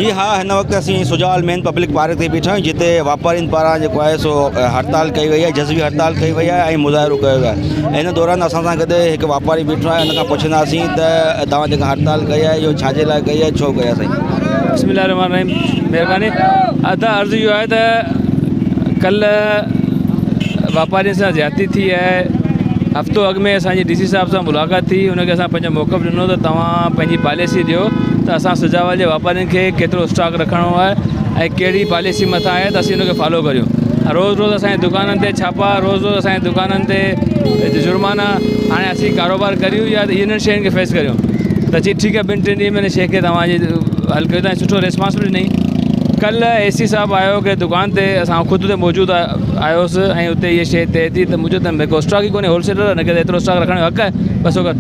जी हाँ, हिन वक़्तु असीं सुजाल मेन पब्लिक पार्क ते बीठा आहियूं जिते वापारियुनि पारां जेको आहे सो हड़ताल कई वई आहे, जज़बी हड़ताल कई वई आहे ऐं मुज़ाहिरो कयो वियो आहे। हिन दौरान असां सां गॾु हिकु वापारी बीठो आहे, हुन खां पुछंदासीं त तव्हां जेका हड़ताल कई आहे इहो छाजे लाइ कई आहे, छो कई आहे साईं? बिस्मिल्लाहिर्रहमानिर्रहीम। महिरबानी। अदा अर्ज़ु इहो आहे त कल्ह वापारियुनि सां ज़्यादती थी आहे। हफ़्तो अॻु में असांजी DC साहिब सां मुलाक़ात थी, हुनखे असां पंहिंजो मौक़िफ़ ॾिनो त तव्हां पंहिंजी पॉलिसी ॾियो त असां सुजावल जे वापारियुनि खे केतिरो स्टॉक रखिणो आहे ऐं कहिड़ी पॉलिसी मथां आहे त असीं हुनखे फॉलो करियूं। रोज़ु असांजे दुकाननि ते छापा, रोज़ु असांजे दुकाननि ते जुर्माना। हाणे असीं कारोबार करियूं या त इन्हनि शयुनि खे फेस करियूं त चई ठीकु आहे, 2-3 ॾींहं में हिन शइ खे तव्हांजी हल कयो था। सुठो रिस्पॉन्स ॾिनई। कल्ह AC साहिबु आयो कि दुकान ते असां ख़ुदि ते मौजूदु आयोसि ऐं उते इहा शइ तइ थी त मुंहिंजो त को स्टॉक ई कोन्हे, होलसेलर न करे एतिरो स्टॉक रखण जो हक़ आहे, बसि कर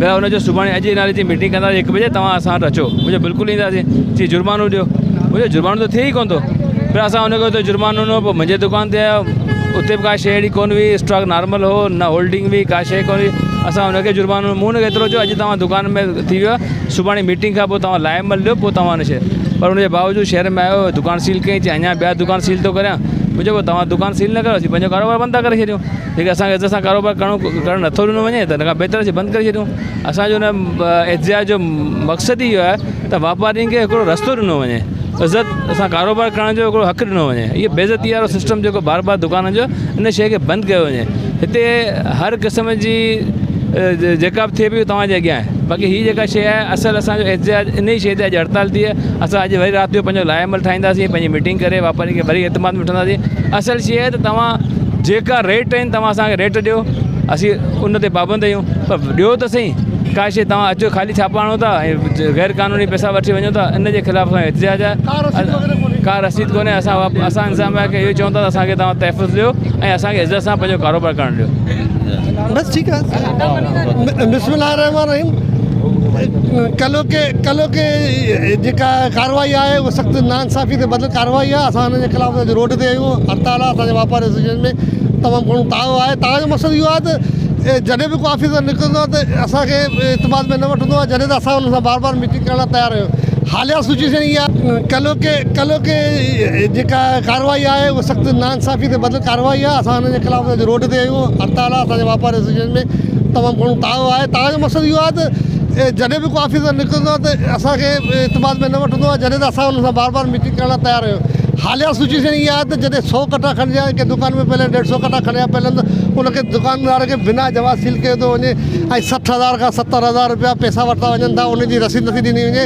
भैया। हुनजो सुभाणे अॼु नाले जी मीटिंग कंदासीं 1 बजे, तव्हां असां वटि अचो। मुंहिंजो बिल्कुलु ईंदासीं। चई जुर्मानो ॾियो। मुंहिंजो जुर्मानो त थिए ई कोन थो। फिर असां हुनखे हुते जुर्मानो ॾिनो। पोइ मुंहिंजे दुकान ते आयो, उते बि का शइ अहिड़ी कोन हुई, स्टॉक नॉर्मल हो, न होल्डिंग हुई, का शइ कोन हुई। असां हुनखे जुर्मानो, मूं हुनखे एतिरो चयो अॼु तव्हां दुकान में थी वियो आहे, सुभाणे मीटिंग खां पोइ तव्हां लाइमल ॾियो, पोइ तव्हां हिन शइ। पर हुनजे बावजूदि शहर में आयो, दुकान सील कई। चई अञा ॿिया दुकान सील थो करियां। मुंहिंजो पोइ तव्हां दुकान सील न कयो, असीं पंहिंजो कारोबार बंदि था करे छॾियूं। जेके असांखे इज़त सां कारोबार करणु नथो ॾिनो वञे त हिन खां बहितर असीं बंदि करे छॾियूं। असांजो हुन एहतिजाज जो मक़सदु इहो आहे त वापारियुनि खे हिकिड़ो रस्तो ॾिनो वञे, इज़त असां कारोबार करण जो हिकिड़ो हक़ु ॾिनो वञे। इहो बेइज़ती वारो सिस्टम जेको बार बार दुकाननि जो, इन शइ खे बंदि कयो वञे। हिते हर क़िस्म जी जेका बि थिए पई तव्हांजे अॻियां आहे। बाक़ी हीअ जेका शइ आहे, असुलु असांजो एहतिजाज इन ई शइ ते अॼु हड़ताल थी आहे। असां अॼु वरी राति जो पंहिंजो लाइमल ठाहींदासीं, पंहिंजी मीटिंग करे वापारी खे वरी एतमाद में वठंदासीं। असुलु शइ आहे त तव्हां जेका रेट आहिनि तव्हां असांखे रेट ॾियो, असीं उन ते पाबंद आहियूं। पर ॾियो त सही, का शइ तव्हां अचो ख़ाली छापा आणो था ऐं गैर क़ानूनी पैसा वठी वञो था, इन जे ख़िलाफ़ु असांजो एहतिजाज आहे। का रसीद कोन्हे। असां इंतज़ाम आहे कि इहो चवनि था त असांखे तव्हां तहफ़ुज़ ॾियो ऐं असांखे इज़त सां पंहिंजो कारोबार करणु ॾियो। बस ठीक है। बिस्मिल्लाहिर्रहमानिर्रहीम। कलो के जेका कार्रवाई आहे वो सख़्त नाइंसाफ़ी ते बदल कार्रवाई आहे। असां हिन जे ख़िलाफ़ रोड ते आहियूं, हड़ताल आहे। असांजे वापारी एसोसिएशन में तमामु घणो ताव आहे। तव्हांजो मक़सदु इहो आहे त जॾहिं बि को ऑफिसर निकिरंदो आहे त असांखे इतमाद में न वठंदो आहे, जॾहिं त असां हुन सां बार बार मीटिंग करण लाइ तयारु आहियूं। हालिया सिचुएशन इहा आहे, कलो के जेका कार्रवाई आहे वो सख़्त नाइंसाफ़ी ते बदल कार्रवाई आहे। असां हिन जे ख़िलाफ़ रोड ते आहियूं, हड़ताल आहे। असांजे वापारी एसोसिएशन में तमामु घणो ताव आहे। तव्हांजो मक़सदु इहो आहे त जॾहिं बि को ऑफिसर निकिरंदो आहे त असांखे इतमाद में न वठंदो आहे, जॾहिं त असां हुन सां बार बार मीटिंग करण लाइ तयारु आहियूं। हालिया सिचुएशन इहा आहे त जॾहिं 100 कट्टा खणिजा कंहिं दुकान में पहले 150 कट्टा खणिया पहले त उनखे दुकानदार खे बिना जवाब सील कयो थो वञे ऐं 60,000 खां 70,000 रुपया पैसा वरिता वञनि था, उनजी रसीद नथी ॾिनी वञे।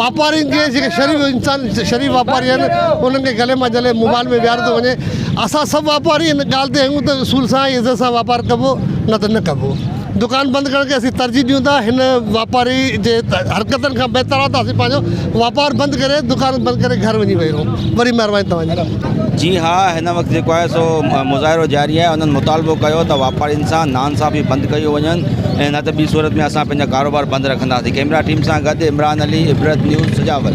वापारियुनि खे जेके शरीफ़ इंसान शरीफ़ वापारी आहिनि उन्हनि खे गले मां जले मोबाइल में विहारे थो वञे। असां सभु वापारी हिन ॻाल्हि ते आहियूं त उसूल सां ऐं इज़त सां वापारु कबो, न त न कबो। दुकान बंदि करण खे असीं तरजीह ॾियूं था। हिन वापारी जे हरकतनि खां बहितर आहे त असीं पंहिंजो वापारु बंदि करे, दुकान बंदि करे घर वञी वियूं। वरी महिरबानी तव्हांजी। जी हाँ, हिन वक़्तु जेको आहे सो मुज़ाहिरो जारी आहे। उन्हनि मुतालबो कयो त वापारियुनि सां नाइंसाफ़ी बंदि कयो वञनि ऐं न त ॿी सूरत में असां पंहिंजा कारोबार बंदि रखंदासीं। कैमरा टीम सां गॾु इमरान अली, इबरत न्यूज़, सुजावल।